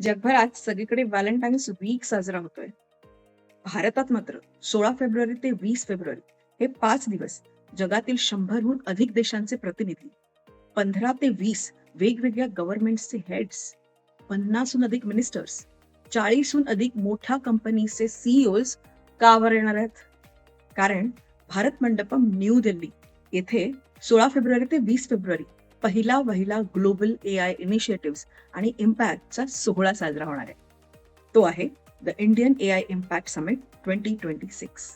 जगभरात सगळीकडे Valentine's weak साजरा होतोय. भारतात मात्र 16 फेब्रुवारी ते 20 फेब्रुवारी हे 5 दिवस जगातील 100हून अधिक देशांचे प्रतिनिधी, 15 ते 20 वेगवेगळ्या गव्हर्नमेंटचे हेड्स, 50हून अधिक मिनिस्टर्स, 40हून अधिक मोठ्या कंपनीचे सीईओज का बरं येणार आहेत? कारण भारत मंडपम न्यू दिल्ली येथे 16 फेब्रुवारी ते 20 फेब्रुवारी पहिला वहिला ग्लोबल AI इनिशिएटिव्ह आणि इम्पॅक्टचा सोहळा साजरा होणार आहे. तो आहे the Indian AI impact summit 2026.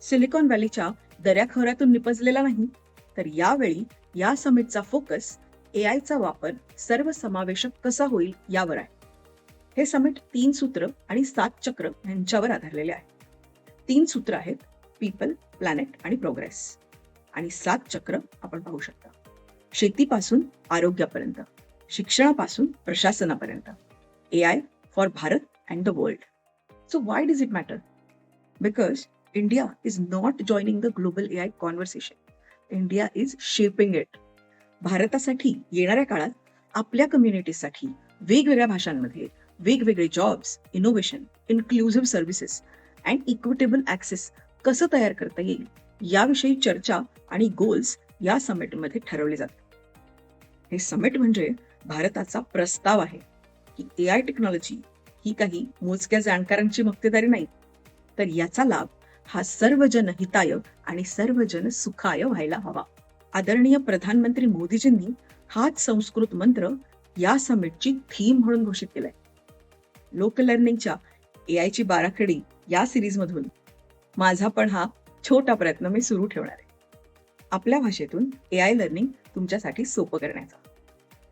Silicon व्हॅलीच्या दऱ्याखोऱ्यातून निपजलेला नाही, तर यावेळी या समिटचा फोकस AIचा वापर सर्वसमावेशक कसा होईल यावर आहे. हे समिट 3 सूत्र आणि 7 चक्र यांच्यावर आधारलेले आहे. 3 सूत्र आहेत पीपल, प्लॅनेट आणि प्रोग्रेस, आणि 7 चक्र आपण पाहू शकता. शेतीपासून आरोग्यापर्यंत, शिक्षणापासून प्रशासनापर्यंत, AI for Bharat and the world. So why does it matter? Because India is not joining the global AI conversation. India is shaping it. भारतासाठी येणाऱ्या काळात आपल्या कम्युनिटीसाठी वेगवेगळ्या भाषांमध्ये वेगवेगळे jobs, innovation, inclusive services and equitable access कसं तयार करता येईल याविषयी चर्चा आणि गोल्स या समिटमध्ये ठरवले जातात. हे समिट म्हणजे भारताचा प्रस्ताव आहे की AI टेक्नॉलॉजी ही काही मोजक्या जाणकारांची मक्तेदारी नाही, तर याचा लाभ हा सर्वजन हिताय आणि सर्वजन सुखाय व्हायला हवा. आदरणीय प्रधानमंत्री मोदीजींनी हाच संस्कृत मंत्र या समिटची थीम म्हणून घोषित केलाय. लोक लर्निंगच्या AIची बाराखडी या सिरीजमधून माझा पण हा छोटा प्रयत्न मी सुरू ठेवणार आहे. आपल्या भाषेतून AI लर्निंग तुमच्यासाठी सोपं करण्याचा.